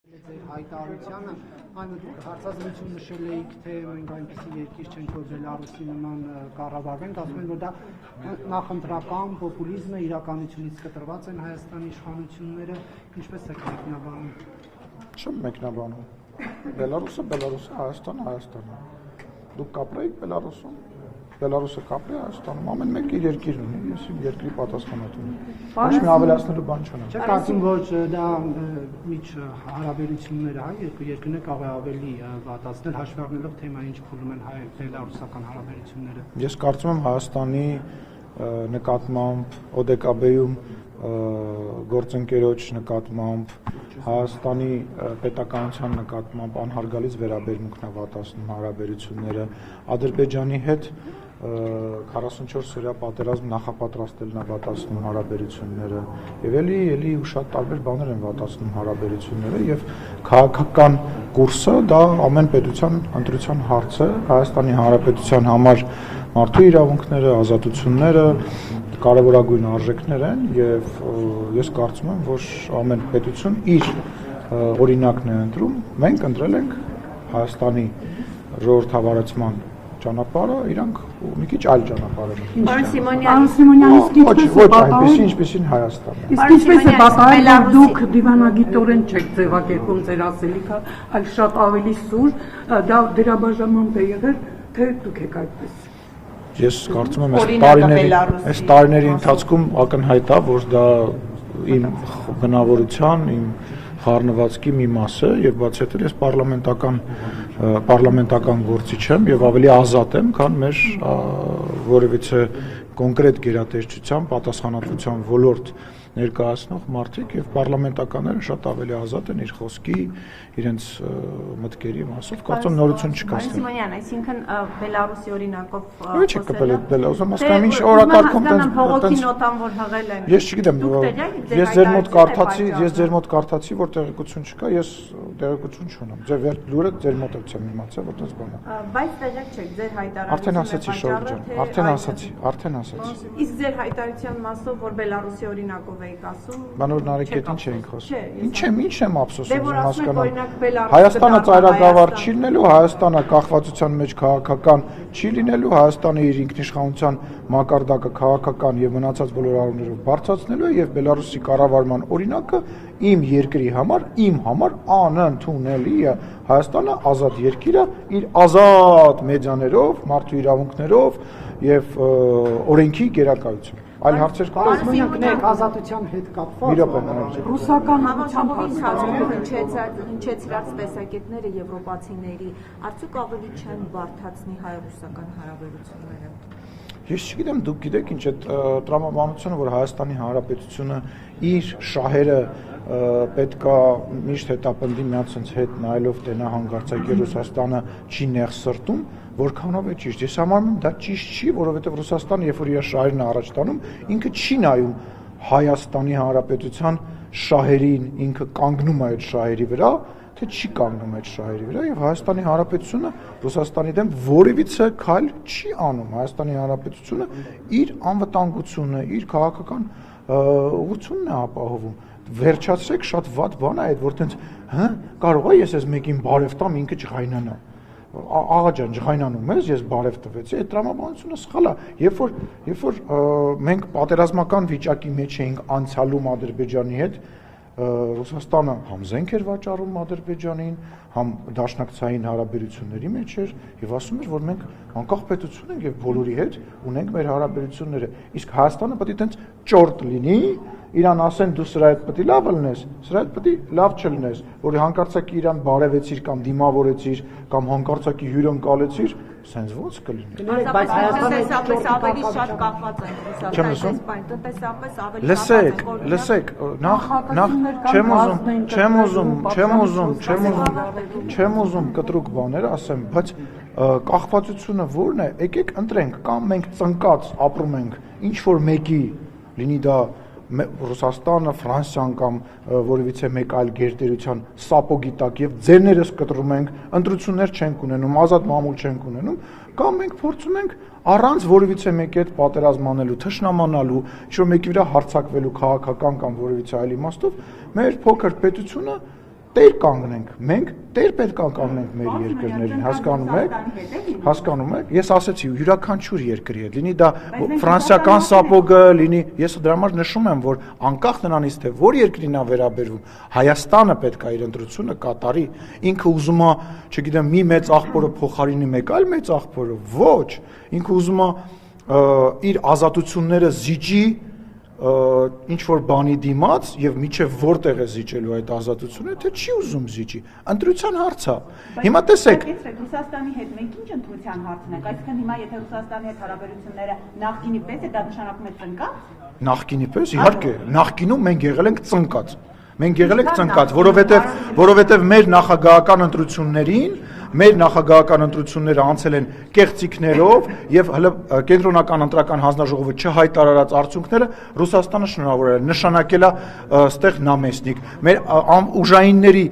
Հայտարարությանը այն դուք հարցազրույցում նշել էիք, թե մենք այնպիսի երկիր չենք, որ Բելարուսի նման կառավարվենք, ասում են, որ դա նախընտրական պոպուլիզմ է, իրականությունից կտրված են Հայաստանի իշխանությունները, ինչպես եք մեկնաբանում։ Չեմ մեկնաբանում։ Բելարուսը, Հայաստանը, Հայաստանը։ Դուք կապրեիք Բելարուսում, Բելարուսը կապրի Հայաստանում, ամեն մեկ իր երկիրն ունի, ես իմ երկրի պատասխանատու եմ։ Ոչ մի ավելացնելու բան չունեմ։ Չէ, կարծում որ դա միջ հարաբերությունները երկու երկրներ կարող է ավելի վատացնել, հաշվի առնելով թեմային ինչ փուլում են հայ-բելարուսական հարաբերությունները։ Ես կարծում եմ Հայաստանի նկատմամբ ՕԴԿԲ-ում գործընկերոջ նկատմամբ Հայաստանի պետականության նկատմամբ անհարգալից վերաբերմունքն է վատացնում հարաբերությունները, Ադրբեջանի հետ 44-օրյա պատերազմ նախապատրաստելն է վատացնում հարաբերությունները եւ էլի ու շատ տարբեր բաներ են վատացնում հարաբերությունները եւ քաղաքական կուրսը դա ամեն պետության ընտրության հարց է Հայաստանի Հանրապետության համար մարդու իրավունքները, ազատությունները կարևորագույն արժեքներ են եւ ես կարծում եմ որ ամեն պետություն իր օրինակն է ընտրում մենք ընտրել ենք Հայաստանի ժողովրդավարացման ճանապարհը, իրանք մի քիչ այլ ճանապարհ են։ Պարոն Սիմոնյանը, ոչ այնպեսի, ինչպեսին Հայաստանն է։ Իսկ ինչպես է պատահել, որ դուք դիվանագիտորեն չեք ձևակերպում ձեր ասելիքը, այլ շատ ավելի սուր, դա դրա բաժանման է եղել, թե դուք եք այդպես։ Ես կարծում եմ այս տարիների ընթացքում ակնհայտ է, որ դա իմ բնավորության, իմ խառնվածքի մի մաս է եւ բացի այդ ես պարլամենտական գործիչ եմ եւ ավելի ազատ եմ, քան մեր որևիցե կոնկրետ գերատեսչության, պատասխանատվության ոլորտ ներկայացնող մարդիկ եւ պարլամենտականները շատ ավելի ազատ են իր խոսքի, իրենց մտքերի մասով, կարծում նորություն չկա։ Սիմոնյան, այսինքն Բելարուսի օրինակով Ոչ է կապել Բելարուսը, մասնավորապես ինչ օրակարգում փողոքի նոտան որ հղել են։ Ես չգիտեմ, ես ձեր մոտ կարդացի, որ տեղեկություն չկա, ես տեղեկություն չունեմ։ Ձեր լուրը ձեր մոտ եմ իմացա, որ դες բան է։ Բայց տեղյակ չեք ձեր հայտարարությունը։ Արդեն ասացի Շորժ ջան, արդեն ասացի։ Իսկ ձեր հայտարարության մասով որ Բելարուսի օրինակով եք ասում։ Բանոր Նարեկետին չէինք խոսում։ Ինչ եմ ափսոսում հասկանամ։ Բելարուսը Հայաստանը ծայրագավառ չի լինելու, Հայաստանը կախվածության մեջ քաղաքական չի լինելու, Հայաստանը իր ինքնիշխանության մակարդակը քաղաքական եւ մնացած բոլոր առումներով բարձրացնելու է եւ Բելարուսի կառավարման օրինակը իմ երկրի համար անընդունելի է։ Հայաստանը ազատ երկիր է իր ազատ մեդիաներով, մարդու իրավունքներով եւ օրենքի գերակայությամբ։ Այլ հարցեր կան։ Ասում ազատության հետ կապված ռուսական համակարգում հնչեցրած տեսակետները եվրոպացիների արդյոք ավելի չեն բարդացնի հայ-ռուսական հարաբերությունները։ Ես չգիտեմ, դուք գիտեք ինչ է տրամաբանությունը, որ Հայաստանի Հանրապետությունը իր շահերը պետքա միշտ հետապնդի միացած հետ նայելով թե նա հանգարցակի Ռուսաստանը չի նեղսրտում, որքանով է ճիշտ։ Ես համարում եմ դա ճիշտ չի, որովհետև Ռուսաստանը, երբ որ իր շահերն առաջ տանում, ինքը չի նայում Հայաստանի Հանրապետության շահերին, ինքը կանգնում է այդ շահերի վրա, թե չի կանգնում այդ շահերի վրա եւ Հայաստանի Հանրապետությունը Ռուսաստանի դեմ որևիցե քայլ չի անում։ Հայաստանի Հանրապետությունը իր անվտանգությունը, իր քաղաքական ուղղությունն է ապահովում։ Վերջացրեք շատ վատ բան է այդ, որ տենց, կարող է ես այս մեկին բարև տամ, ինքը ջղայնանա։ Աղա ջան, ջղայնանում ես, ես բարև տվեցի, այդ տրամաբանությունը սխալ է։ Երբ որ մենք պատերազմական վիճակի մեջ էինք անցյալում Ադրբեջանի հետ, Ռուսաստանը համ զենք էր վաճառում Ադրբեջանին, համ դաշնակցային հարաբերությունների մեջ էր եւ ասում էր, որ մենք անկախ պետություն ենք եւ բոլորի հետ ունենք մեր հարաբերությունները։ Իսկ Հայաստանը պետք է տենց ճորտ լինի, իրան ասեն դու սրա հետ պետք է լավ լինես, սրա հետ պետք է լավ չլինես, որ հանկարծակի իրան բարևեցիր կամ դիմավորեցիր կամ հանկարծակի հյուրընկալեցիր, սենց ո՞նց կլինի։ Բայց Հայաստանը ավելի շատ կախված է Ռուսաստանից, տնտեսապես ավելի Լսեք, նախ չեմ ուզում կտրուկ բաներ ասեմ, բայց կախվածությունը ո՞րն է, եկեք ընտրենք, կամ մենք ծնկած ապրում ենք ինչ որ մեկի, լինի դա Ռուսաստանը, Ֆրանսիան կամ որևիցե մեկ այլ գերտերության սապոգի տակ եւ ձերներս կտրում ենք, ընտրություններ չենք ունենում, ազատ մամուլ չենք ունենում, կամ մենք փորձում ենք առանց որևիցե մեկի հետ պատերազմանելու, թշնամանալու, ինչ-որ մեկի վրա հարձակվելու քաղաքական կամ որևիցե այլ իմաստով, մեր փոքր պետությունը տեր կանգնենք, մենք տեր պետք է կանգնենք մեր երկրներին, հասկանում եք, ես ասեցի յուրաքանչյուր երկրի հետ, լինի դա ֆրանսիական սապոգը, լինի, ես դրա համար նշում եմ, որ անկախ նրանից թե որ երկրին է վերաբերվում, Հայաստանը պետք է իր ընտրությունը կատարի, ինքը ուզում է, չգիտեմ, մի մեծ աղբորը փոխարինի մեկ այլ մեծ աղբորը, ոչ, ինքը ուզում է իր ազատությունները զիջի ինչ որ բանի դիմաց եւ միջև որտեղ է զիջելու այդ ազատությունը, թե չի ուզում զիջի։ Ընտրության հարց է։ Հիմա տեսեք, Ռուսաստանի հետ մենք ինչ ընտրության հարցն է, այսինքն հիմա եթե Ռուսաստանի հետ հարաբերությունները նախկինի պես է, դա նշանակում է ծնկած։ Նախկինի պես, իհարկե, նախկինում մենք եղել ենք ծնկած։ Մենք եղել ենք ծնկած, որովհետև մեր նախագահական ընտրությունները անցել են կեղծիքներով եւ հələ կենտրոնական ընտրական հանձնաժողովը չհայտարարած արդյունքները Ռուսաստանը շնորհավորել է, նշանակել է ստեղ նամեսնիկ։ Մեր ուժայինների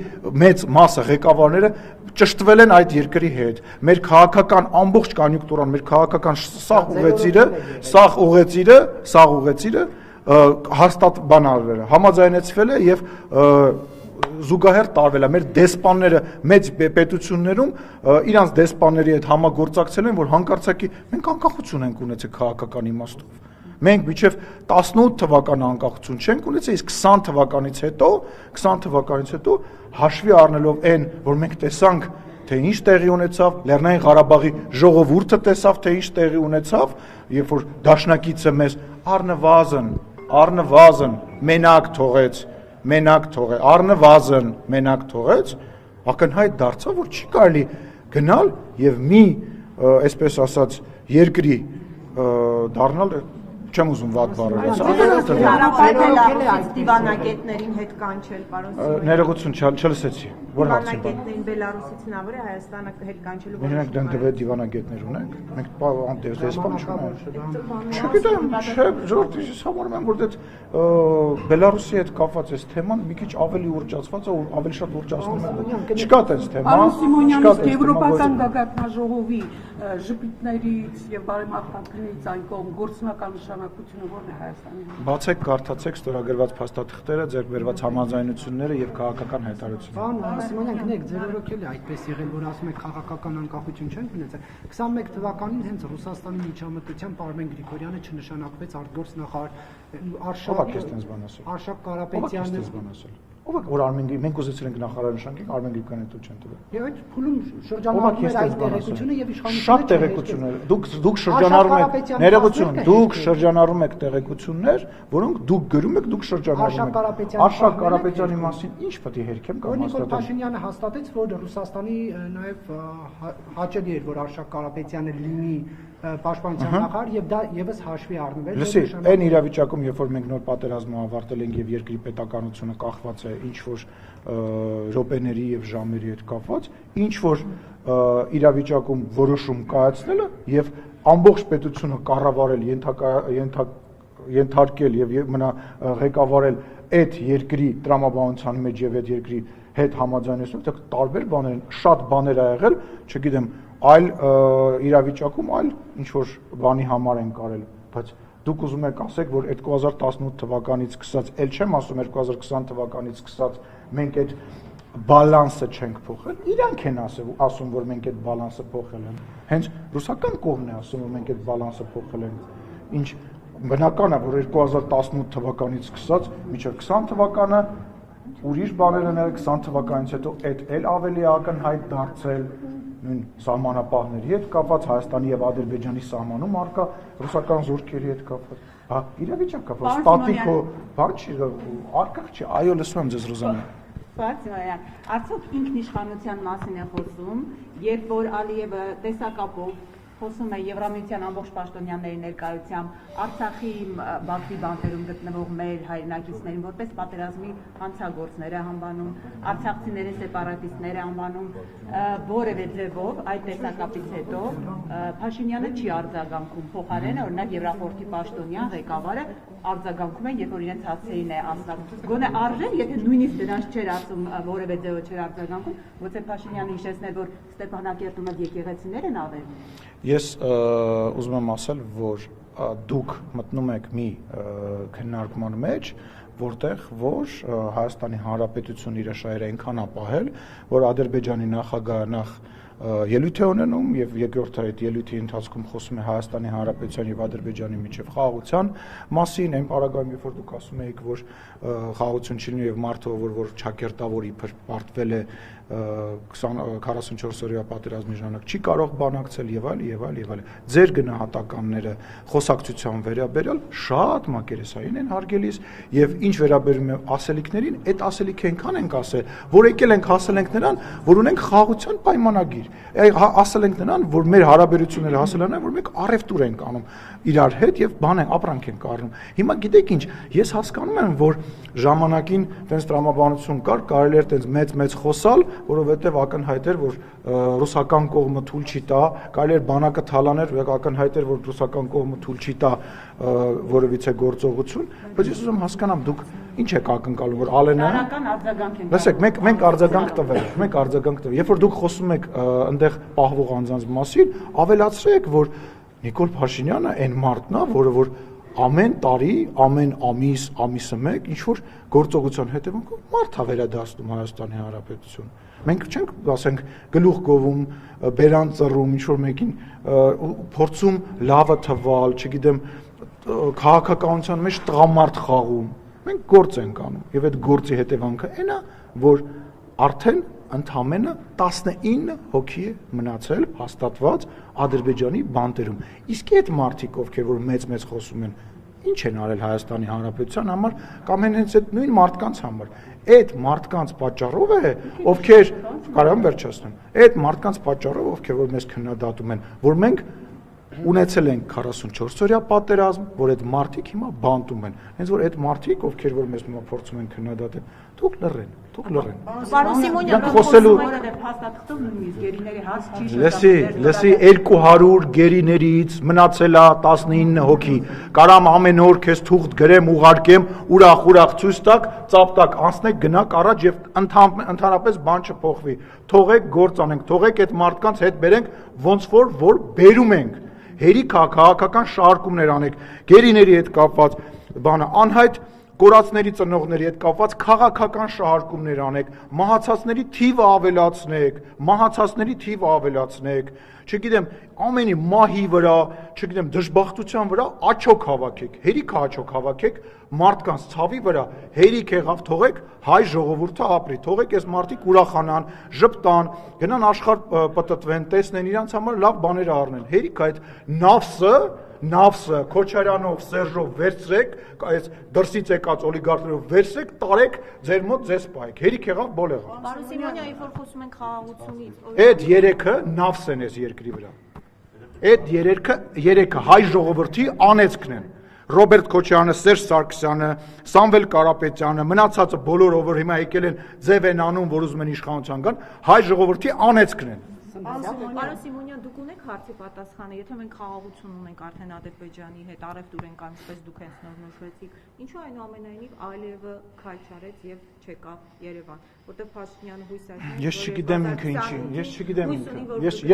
մեծ մասը ղեկավարները ճշտվել են այդ երկրի հետ։ Մեր քաղաքական ամբողջ կոնյունկտուրան, մեր քաղաքական սաղ ուղեցիրը հաստատ բանալվել է, համաձայնեցվել է եւ զուգահեռ տարվել է մեր դեսպանները մեծ պետություններում իրանց դեսպանների հետ համագործակցել են, որ հանկարծակի մենք անկախություն ենք ունեցել քաղաքական իմաստով։ Մենք միջև 18 թվականի անկախություն չենք ունեցել, իսկ 20 թվականից հետո հաշվի առնելով այն, որ մենք տեսանք, թե ինչ տեղի ունեցավ, Լեռնային Ղարաբաղի ժողովուրդը տեսավ, թե ինչ տեղի ունեցավ, երբ որ դաշնակիցը մեզ առնվազն մենակ թողեց, ակնհայտ դարձավ, որ չի կարելի գնալ եւ մի, այսպես ասած, երկրի դառնալ, չեմ ուզում վատ բառեր, դիվանագետներին հետ կանչել, պարոն Սիմոնյան։ Ներողություն, չլսեցի, որ հարցի բան։ Դիվանագետներին Բելարուսից հնարավոր է Հայաստանը հետ կանչելու։ Մենք դրանք դիվանագետներ ունենք, մենք դեսպան չունենք։ Չգիտեմ, ժողովրդի համարում եմ, որ դա Բելարուսի հետ կապված է թեման մի քիչ ավելի ուռճացված է, ավելի շատ ուռճացնում է։ Չկա այդպես թեմա։ Պարոն Սիմոնյան, Եվրոպական գագաթնաժողովի ժպիտներից եւ բարեմաղթանքներից այն կողմ գործնական նշանակությունը ո՞րն է Հայաստանի համար։ Բացեք, կարդացեք ստորագրված փաստաթղթերը, ձեռք բերված համաձայնությունները եւ քաղաքական հայտարարությունները։ Պարոն Սիմոնյան, գնեք, ձեր օրոքել է այդպես եղել, որ ասում եք քաղաքական անկախություն չենք ունեցել։ 21 թվականին հենց Ռուսաստանի միջամտությամբ Արմեն Գրիգորյանը չնշանակվեց արտգործնախարար Արշակ Կարապետյանը։ Ով է որ Արմեն մենք ուզեցել ենք նախարար նշանակենք Արմեն Գրիգորյանը դու չեն տվել։ Եվ այդ փուլում շրջանառվում էր այդ տեղեկությունը եւ իշխանությունը շատ տեղեկություններ։ Դուք շրջանառում եք ներողություն, դուք շրջանառում եք տեղեկություններ, որոնք դուք գրում եք, դուք շրջանառում եք։ Արշակ Կարապետյանի մասին ինչ պետք է հերքեմ կամ հաստատեմ։ Փաշինյանը հաստատեց, որ Ռուսաստանի նաեւ հաճելի էր, որ Արշակ Կարապետյանը լինի պաշտպանության նախարար եւ դա եւս հաշվի առնվել։ Լսի, այն իրավիճակում, երբ որ մենք նոր պատերազմը ավարտել ենք եւ երկրի պետականությունը կախված է ինչ որ րոպեների եւ ժամերի հետ կապված, ինչ որ իրավիճակում որոշում կայացնելը եւ ամբողջ պետությունը կառավարել, ենթարկել եւ մնա ղեկավարել այդ երկրի տրամաբանության մեջ եւ այդ երկրի հետ համաձայնեցնող, դա տարբեր բաներ են, շատ բաներ ա եղել, չգիտեմ, այլ իրավիճակում այլ ինչ որ բանի համար են կարել, բայց դուք ուզում եք ասեք, որ 2018 թվականից սկսած, ել չեմ ասում 2020 թվականից սկսած մենք այդ բալանսը չենք փոխել, իրանք են ասում, որ մենք այդ բալանսը փոխել ենք, հենց ռուսական կողմն է ասում, որ մենք այդ բալանսը փոխել ենք, ինչ բնական է, որ 2018 թվականից սկսած մինչև 20 թվականը ուրիշ բաներ են եղել, 20 թվականից հետո այդ էլ ավելի ակնհայտ դարձել նույն սահմանապահների հետ կապված, Հայաստանի եւ Ադրբեջանի սահմանում արկա ռուսական զորքերի հետ կապված։ Հա, իրավիճակ կապված, ստատիկո, բան չի, արկղ չի, այո, լսում եմ ձեզ Ռոզանա։ Պարոն, արդյոք ինքնիշխանության մասին է խոսում, երբ որ Ալիևը տեսակապով խոսում է Եվրամիության ամբողջ պաշտոնյաների ներկայությամբ Արցախի Բաքվի բանտերում գտնվող մեր հայրենակիցներին որպես պատերազմի հանցագործներ է անվանում, արցախցիների սեպարատիստներ է անվանում, որևէ ձևով այդ տեսակապից հետո Փաշինյանը չի արձագանքում, փոխարենը օրինակ Եվրախորհրդի պաշտոնյան ղեկավարը արձագանքում են, երբ որ իրենց հասցեին է ասնակ։ Գոնե արժեն, եթե նույնիսկ դրանց չէր ասում, որևէ ձևով չէր արձագանքում, ոչե Փաշինյանը հիշեցնել, որ Ստեփանակերտում եկեղեցիներ են ավել։ Ես ուզում եմ ասել, որ դուք մտնում եք մի քննարկման մեջ, որտեղ որ Հայաստանի Հանրապետությունն իր շահերը այնքան ապահել, որ Ադրբեջանի նախագահը նախ ելույթ է ունենում եւ երկրորդ այդ ելույթի ընթացքում խոսում է Հայաստանի Հանրապետության եւ Ադրբեջանի միջև խաղաղության մասին, այն պարագայում, երբ որ դուք ասում եք, որ խաղաղություն չի լինի եւ մարդը, որ ճակերտավոր իբր պարտվել է 44 օրյա պատերազմի ժամանակ չի կարող բանակցել եւ այլ։ Ձեր գնահատականները խոսակցության վերաբերյալ շատ մակերեսային են հարգելիս եւ ինչ վերաբերում է ասելիքներին, այդ ասելիքը այնքան ենք ասել, որ եկել ենք հասել ենք նրան, որ ունենք խաղաղության պայմանագիր։ Ասել ենք նրան, որ մեր հարաբերությունները հասել են, որ մենք առևտուր ենք անում իրար հետ եւ բան են ապրանք են կառնում։ Հիմա գիտեք ինչ, ես հասկանում եմ, որ ժամանակին տենց տրամաբանություն կար, կարելի էր տենց մեծ խոսալ, որովհետեւ ակնհայտ էր, որ ռուսական կողմը թույլ չի տա, կարելի էր բանակը թալաներ, ակնհայտ էր, որ ռուսական կողմը թույլ չի տա որևիցե գործողություն, բայց ես ուզում հասկանամ դուք ինչ եք ակնկալում, որ Ալենը լսեք, մենք արձագանք տվել, երբ որ դուք խոսում եք այնտեղ պահվող անձանց մասին, ավելացրեք, որ Նիկոլ Փաշինյանը այն մարդն է, որը ամեն տարի, ամեն ամիսը մեկ ինչ որ գործողության հետևանքով մարդ է վերադասնում Հայաստանի Հանրապետություն։ Մենք չենք, ասենք, գլուխ գովում, բերան ծռում, ինչ որ մեկին փորձում լավը թվալ, չգիտեմ, քաղաքականության մեջ տղամարդ խաղում։ Մենք գործ ենք անում, եւ այդ գործի հետևանքը այն է, որ արդեն ընդամենը 19 հոգի է մնացել հաստատված Ադրբեջանի բանտերում։ Իսկ այդ մարդիկ, ովքեր որ մեծ խոսում են, ինչ են արել Հայաստանի Հանրապետության համար կամ հենց այդ նույն մարդկանց համար։ Այդ մարդկանց պատճառով է, ովքեր կարամ վերջացնեմ։ Այդ մարդկանց պատճառով, ովքեր որ մեզ քննադատում են, որ մենք ունեցել ենք 44 օրյա պատերազմ, որ այդ մարդիկ հիմա բանտում են։ Հենց որ այդ մարդիկ, ովքեր որ մեզ հիմա փորձում են քննադատել, թող լռեն։ Պարոն Սիմոնյան, խոսելու հաստատքով նույնիսկ գերիների հաս չի լսի 200 գերիներից մնացել է 19 հոգի։ Կարամ ամեն օր քեզ թուղթ գրեմ, ուղարկեմ, ուրախ ցույց տակ, ծապտակ անցնեք, գնաք առաջ եւ ընդհանրապես բան չփոխվի։ Թողեք գործ անենք, թողեք այդ մարդկանց հետ բերենք ոնց որ բերում ենք։ Հերիք քաղաքական շարժումներ անեք, գերիների հետ կապված բանը անհայտ կորածների ծնողների հետ կապված քաղաքական շահարկումներ անեք, մահացածների թիվը ավելացնեք, չգիտեմ, ամենի մահի վրա, չգիտեմ, դժբախտության վրա աչոք հավաքեք, հերիք աչոք հավաքեք, մարդկանց ցավի վրա, հերիք եղավ, թողեք հայ ժողովուրդը ապրի, թողեք այս մարդիկ ուրախանան, ժպտան, գնան աշխարհ պտտվեն, տեսնեն իրանց համար լավ բաներ առնեն, հերիք այդ Նավսը, Քոչարյանով, Սերժով վերցրեք, այս դրսից եկած օլիգարխներով վերցրեք, տարեք, ձեր մոտ ձեզ պահեք, հերիք եղավ, բոլ եղավ։ Պարոն Սիմոնյան, երբ որ խոսում ենք խաղաղությունից, այդ երեքը նավս են այս երկրի վրա։ Այդ երեքը հայ ժողովրդի անեծքն են։ Ռոբերտ Քոչարյանը, Սերժ Սարգսյանը, Սամվել Կարապետյանը, մնացածը բոլորը, որ հիմա եկել են ձև են անում, որ ուզում են իշխանության գան, հայ ժողովրդի անեծքն են։ Պարոն Սիմոնյան, դուք ունեք հարցի պատասխանը, եթե մենք խաղաղություն ունենք արդեն Ադրբեջանի հետ, առևտուր ենք անում, ինչպես դուք հենց նոր նշեցիք, ինչու այնուամենայնիվ Ալիևը քայլ չարեց եւ չեկավ Երևան, որտեղ Փաշինյանը հույս ասում։ Ես չգիտեմ ինքը ինչի,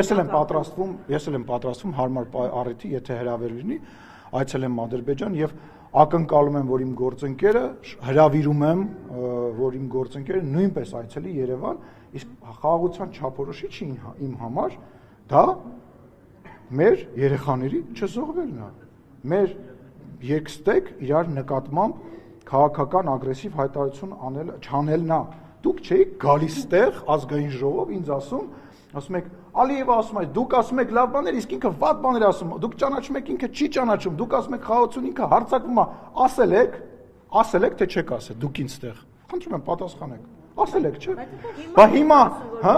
ես էլ եմ պատրաստվում հարմար առիթի, եթե հրավեր լինի, այցելեմ Ադրբեջան եւ ակնկալում եմ, որ իմ գործընկերը հրավիրում եմ, որ իմ գործընկերը նույնպես այցելի Երևան, իսկ խաղաղության չափորոշիչը իմ համար դա մեր երեխաների չզոհվելն է, մեր երկստեք իրար նկատմամբ քաղաքական ագրեսիվ հայտարարություն չանելն է։ Դուք չէիք գալիս տեղ ազգային ժողով ինձ ասում եք Ալիևը ասում է, դուք ասում եք լավ բաներ, իսկ ինքը վատ բաներ ասում, դուք ճանաչում եք, ինքը չի ճանաչում, դուք ասում եք խաղաղություն, ինքը հարձակվում է, ասել եք, թե չեք ասել, դուք ինձ տեղ։ Խնդրում եմ պատասխանեք։ Ասել եք, չէ՞։ Բա հիմա, հա?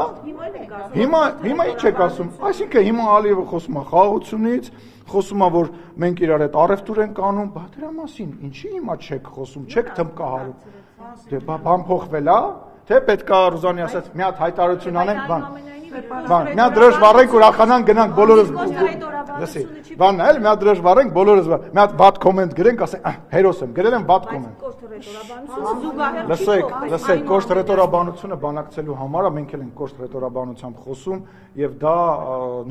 Հիմա ինչ եք ասում։ Այսինքն հիմա Ալիևը խոսում է խաղաղությունից, խոսում է, որ մենք իրար հետ առևտուր ենք անում, բա դրա մասին ինչի հիմա չեք խոսում, չեք թմկահարում։ Դե բան փոխվել է, թե պետքա Ռուզանի ասած մի հատ հայտարարություն անենք, բան։ Մի հատ դրոշ վառենք, ուրախանանք, գնանք բոլորս։ Լսի, բանն էլ մի հատ դրոշ վառենք, բոլորս մի հատ վատ կոմենտ գրենք, ասենք, հերոս եմ, գրել եմ վատ կոմենտ։ Լսեք, կոշտ ռետորաբանությունը բանակցելու համար է, մենք էլ ենք կոշտ ռետորաբանությամբ խոսում եւ դա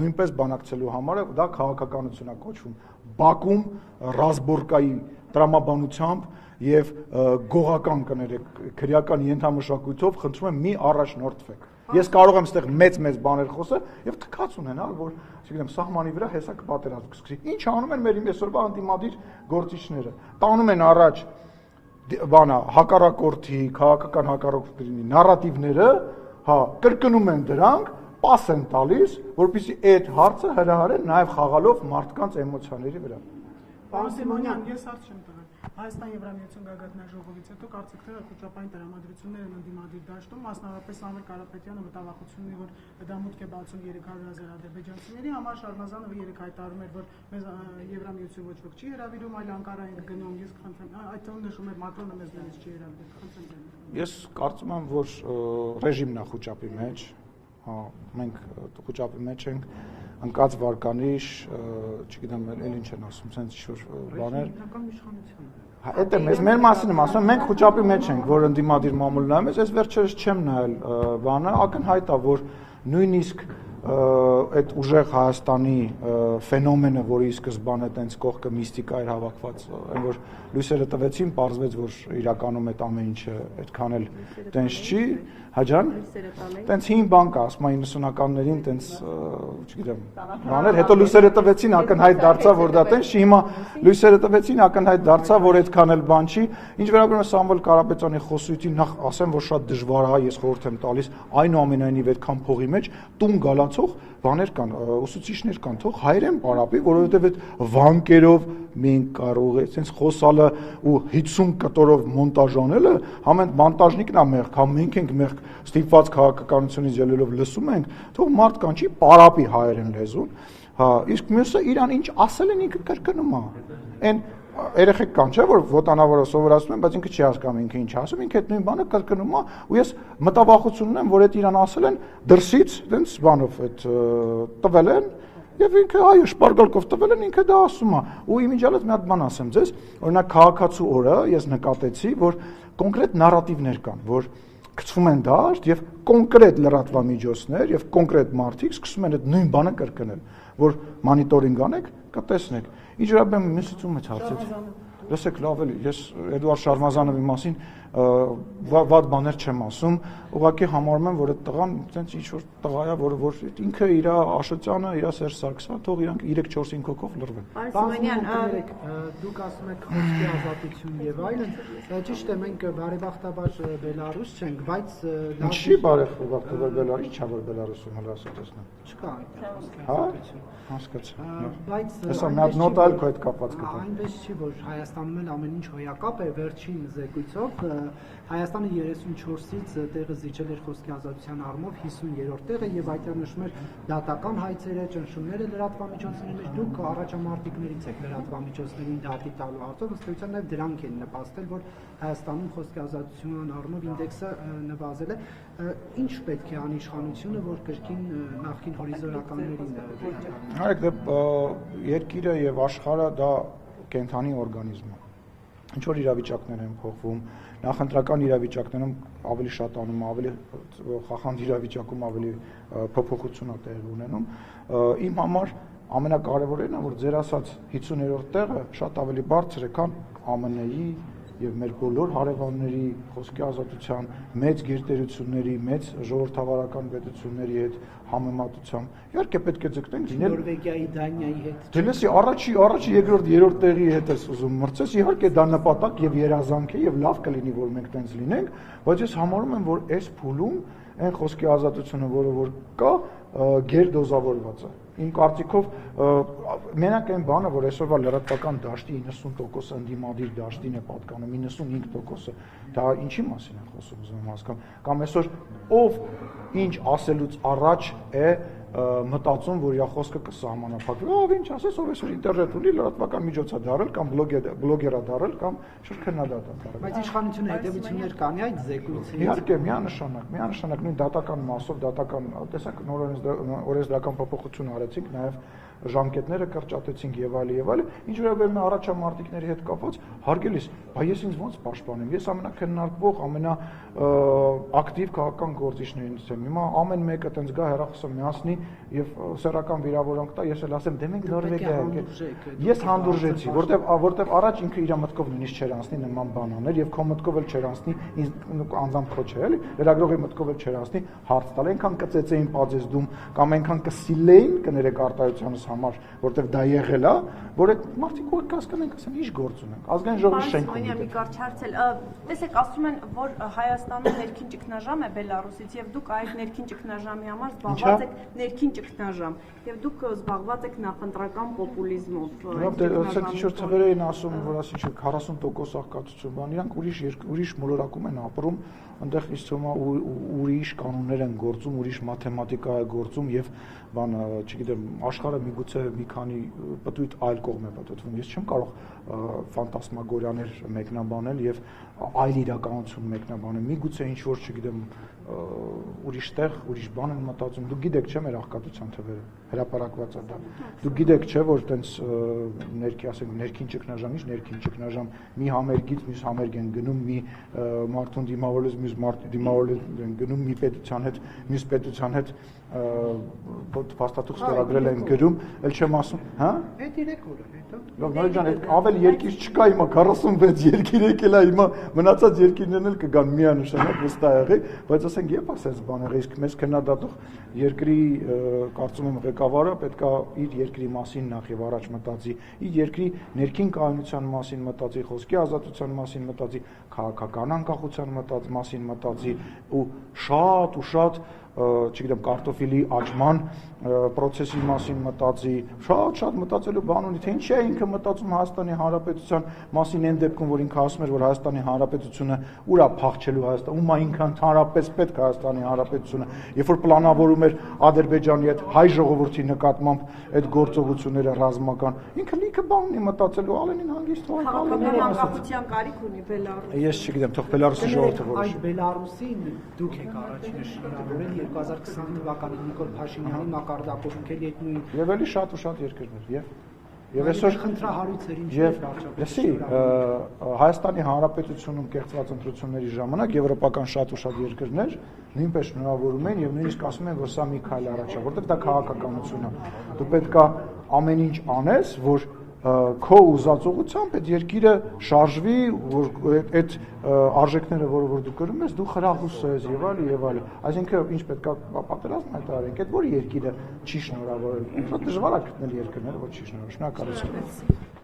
նույնպես բանակցելու համար է, դա քաղաքականություն է կոչվում։ Բաքում Ռազբորկայի տրամաբանությամբ եւ գողական կներեք քրեական ենթամշակույթով խնդրում եմ մի առաջնորդվեք։ Ես կարող եմ այդտեղ մեծ բաներ խոսել եւ թքած ունենալ, որ, չգիտեմ, սահմանի վրա հեսա կպատերազմ կսկսի։ Ինչ անում են մեր այսօրվա անդիմադիր գործիչները։ Տանում են առաջ հակառակորդի, քաղաքական հակառակորդների նարատիվները, կրկնում են դրանք, պաս են տալիս, որպեսզի այդ հարցը հրահարեն նաև խաղալով մարդկանց էմոցիաների վրա։ Պարոն Սիմոնյան, ես հարց չեմ տվել։ Հայաստան-Եվրամիություն գագաթնաժողովից հետո կարծիքները խոճապային տրամադրություններ են ընդդիմադիր դաշտում, մասնավորապես Սամվել Կարապետյանը մտավախություն ունի, որ դա մուտք է բացում 300,000 ադրբեջանցիների համար, Շարմազանովը երեք հայտարարում էր, որ մեզ Եվրամիություն ոչ ոք չի հրավիրում, այլ Անկարա ենք գնում, ես խնդրեմ, այդ թվում նշում էր Մակրոնը մեզ դրանից չի հրավիրում, խնդրեմ։ Ես կարծում եմ, որ ռեժիմն է խոճապի մեջ, մենք խոճապի մեջ ենք, ընկած վարկանիշ, չգիտեմ, էլ ինչ են ասում, sense ինչ-որ բաներ։ Այդ է, մեր մասին եմ ասում, մենք խոճապի մեջ ենք, որ ընդդիմադիր մամուլն նայում ես, ես վերջերս չեմ նայել բանը, ակնհայտ է, որ նույնիսկ այդ ուժեղ Հայաստանի ֆենոմենը, որի սկզբանը տենց կողքը միստիկա էր հավաքված, այն որ լույսերը տվեցին, պարզվեց, որ իրականում այդ ամեն ինչը այդքան էլ տենց չի, հաջան, տենց հին բան կա, ասում 90-ականներին տենց, չգիտեմ, բաներ, հետո լույսերը տվեցին, ակնհայտ դարձավ, որ դա տենց չի, հիմա լույսերը տվեցին, ակնհայտ դարձավ, որ այդքան էլ բան չի, ինչ վերաբերում է Սամվել Կարապետյանի խոսույթին, նախ ասեմ, որ շատ դժվար է, ես խորհուրդ եմ տալիս, այնուամենայնիվ այդքան փողի մեջ տուն գալացող բաներ կան, ուսուցիչներ կան, թող հայերեն պարապի, որովհետև այդ վանկերով մենք կարող է, sense խոսալը ու 50 կտորով մոնտաժ անելը, համեն մոնտաժնիկն է մեղք, համ մենք ենք մեղք, ստիպված քաղաքականությունից ելելով լսում ենք, թող մարդ կան չի պարապի հայերեն լեզուն, իսկ մյուսը իրան ինչ ասել են ինքը կրկնում է, այն երեխեք կան, չէ, որ ոտանավորը սովորացնում են, բայց ինքը չի հասկանում ինքը ինչ ասում, ինքը այդ նույն բանը կրկնում է, ու ես մտավախություն ունեմ, որ այդ իրան ասել են դրսից, տենց բանով այդ տվել են, եւ ինքը այո, շպարգալկով տվել են, ինքը դա ասում է, ու իմիջիալից մի հատ բան ասեմ ձեզ, օրինակ քաղաքացու օրը ես նկատեցի, որ կոնկրետ նարատիվներ կան, որ գցվում են դաշտ եւ կոնկրետ լրատվամիջոցներ եւ կոնկրետ մարդիկ սկսում են այդ նույն բանը կրկնել, որ մոնիտորինգ անեք, կտեսնեք։ Ինչ վերաբերում է մյուսից ում է հարցից։ Լսեք, լավ էլի, ես Էդուարդ Շարմազանովի մասին վատ բաներ չեմ ասում, ուղղակի համարում եմ, որ այդ տղան այնց ինչ-որ տղա է, որ ինքը իր Աշոտյանը, իր Սերժ Սարգսյանը, թող իրանք 3-4-5 հոգով լռվեն։ Դուք ասում եք խոսքի ազատություն եւ այլն, ճիշտ է, մենք բարեբախտաբար Բելարուս չենք, բայց ինչի բարեբախտաբար Բելարուս, ինչա որ Բելարուսում հələ ասացնեմ։ Չկա հա հասկացա։ Բայց հեսա մի հատ նոտ այլ քո հետ կապված կտա։ Այնպես չի, որ Հայաստանում էլ ամեն ինչ հոյակապ է, վերջին զեկույցով Հայաստանը 34-ից տեղը զիջել էր խոսքի ազատության առումով 50-րդ տեղը եւ այդտեղ նշում էր դատական հայցերը, ճնշումները լրատվամիջոցների մեջ, դուք առաջամարտիկներից եք լրատվամիջոցներին դատի տալու հարցով, ըստ էության նաեւ դրանք են նպաստել, որ Հայաստանում խոսքի ազատության առումով ինդեքսը նվազել է։ Ինչ պետք է անի իշխանությունը, որ կրկին նախկին հորիզոնականներին Հարկ երկիրը եւ աշխարհը դա կենթանի օրգանիզմ է։ Ինչ որ իրավիճակներ են փոխվում, նախընտրական իրավիճակներում ավելի շատանում, ավելի խախանդ իրավիճակում ավելի փոփոխություն է տեղի ունենում։ Իմ համար ամենակարևորն է, որ ձեր ասած 50-րդ տեղը շատ ավելի բարձր է, քան ԱՄՆ-ի եւ մեր բոլոր հարևանների խոսքի ազատության, մեծ գերտերությունների, մեծ ժողովրդավարական պետությունների հետ համեմատությամբ։ Իհարկե պետք է ձգտենք լինել Նորվեգիայի, Դանիայի հետ։ Դելեսի առաջի, երկրորդ, երրորդ տեղի հետ ես ուզում մրցես, իհարկե դա նպատակ եւ երազանք է եւ լավ կլինի, որ մենք տենց լինենք, բայց ես համարում եմ, որ այս փուլում այն խոսքի ազատությունը, որը որ կա, գերդոզավորված է։ Իմ կարծիքով մենակ այն բանը, որ այսօրվա լրատվական դաշտի 90% ընդդիմադիր դաշտին է պատկանում, 95%-ը դա ինչի մասին է խոսում, ուզում եմ հասկանալ, կամ այսօր ով ինչ ասելուց առաջ է մտածում, որ իր խոսքը կսահմանափակվի, ով ինչ ասես, ով այսօր ինտերնետ ունի, լրատվական միջոց է դարել կամ բլոգեր է դարել կամ շրջքննադատ է դարել։ Բայց իշխանությունը հետևություններ կանի այդ զեկույցից։ Իհարկե, միանշանակ նույն դատական մասով, տեսակ նոր օրենսդրական փոփոխություն արեցինք, նաև ժամկետները կրճատեցինք եւ այլն, ինչ վերաբերում է առաջամարտիկների հետ կապված, հարգելիս, բա ես ինձ ոնց պաշտպանեմ, ես ամենակննարկվող, ակտիվ քաղաքական գործիչներից եմ, հիմա ամեն մեկը տենց գա հեռախոսը միացնի եւ սեռական վիրավորանք տա, ես էլ ասեմ, դե մենք Նորվեգիա ենք, ես հանդուրժեցի, որտեվ առաջ ինքը իր մտքով նույնիսկ չէր անցնի նման բան անել եւ քո մտքով էլ չէր անցնի, ինձ անձամբ քո չէ, էլի, լրագրողի մտքով էլ չէր անցնի հարց տալ, այնքան կծեծեին պաձեզդում կամ այնքան կսիլեին կներեք արտահայտությանս համար, որտեվ դա եղել է, որ այդ մարդիկ որ կասկանեն, ասեն, ի՞նչ գործ ունենք, ազգային ժողովի շենք ունենք։ Մի կարճ հարցել, տեսեք, ասում են, որ Հայաստանը ներքին ճգնաժամ է Բելարուսից եւ դուք այդ ներքին ճգնաժամի համար զբաղված եք ներքին ճգնաժամ եւ դուք զբաղված եք նախընտրական պոպուլիզմով։ Ասեք, ինչ-որ թվեր էին ասում, որ ասի չէ 40% աղքատություն բան, իրանք ուրիշ մոլորակում են ապրում, այնտեղ ինձ թվում է ուրիշ կանոններ են գործում, ուրիշ մաթեմատիկա է գործում եւ բան, չգիտեմ, աշխարհը միգուցե մի քանի պտույտ այլ կողմ է պատտվում։ Ես չեմ կարող ֆանտասմագորիաներ մեկնաբանել եւ այլ իրականություն մեկնաբանել։ Միգուցե ինչ որ, չգիտեմ, ուրիշ տեղ, ուրիշ բան են մտածում։ Դուք գիտեք, չէ՞, մեր աղքատության թվերը հրապարակված է դա։ Դուք գիտեք, չէ՞, որ տենց ներքին ճգնաժամ, ինչ ներքին ճգնաժամ, մի համերգից մյուս համերգ են գնում, մի մարդուն դիմավորելուց մյուս մարդ դիմավորել են գնում, մի պետության հետ, մյուս պետության հետ փաստաթուղթ ստորագրել են գրում, ել չեմ ասում, հա? Այդ 3 օրը, հետո։ Լավ, նորից ջան, ավել երկիր չկա հիմա 46 երկիր եկել է, հիմա մնացած երկիրներն էլ կգան միանշանակ վստահ եղեք, բայց ասենք երբ ասես բան եղել, իսկ մեզ քննադատող երկրի կարծում եմ ղեկավարը պետքա իր երկրի մասին նախ եւ առաջ մտածի, իր երկրի ներքին կայունության մասին մտածի, խոսքի ազատության մասին մտածի, քաղաքական անկախության մասին մտածի ու շատ չգիտեմ, կարտոֆիլի աճման process-ի մասին մտածի, շատ մտածելու բան ունի, թե ինչի է ինքը մտածում Հայաստանի Հանրապետության մասին այն դեպքում, որ ինքը ասում էր, որ Հայաստանի Հանրապետությունը ուր է փախչելու Հայաստան, ում է ինքը ընդհանրապես պետք Հայաստանի Հանրապետությունը, երբ որ պլանավորում էր Ադրբեջանի հետ հայ ժողովրդի նկատմամբ այդ գործողությունները ռազմական, ինքը լիքը բան ունի մտածելու, Ալենին հանգիստ քաղաքական անկախության կարիք ունի Բելարուսը։ Ես չգիտեմ, թող Բելարուսի ժողովուրդը որոշի։ Այդ Բելարուսին դուք եք առաջինը շնորհավորել 2020 թվականին Նիկոլ Փաշինյանի մակարդակով ընկել այդ նույն եւ էլի շատ ու շատ երկրներ եւ այսօր խնդրահարույցեր ինչ եւ լսի Հայաստանի Հանրապետությունում կեղծված ընտրությունների ժամանակ եվրոպական շատ ու շատ երկրներ նույնպես շնորհավորում են եւ նույնիսկ ասում են, որ սա մի քայլ առաջ է, որտեղ դա քաղաքականություն է։ Դու պետքա ամեն ինչ անես, որ քո ուզածողությամբ այդ երկիրը շարժվի, որ այդ արժեքները, որ դու կրում ես, դու խրախուսես եւ այլն։ Այսինքն ինչ պետք է պատերազմ հայտարարենք, այդ որ երկիրը չի շնորհավորել։ Շատ դժվար է գտնել երկրները, որ չի շնորհավորել։ Շնորհակալություն։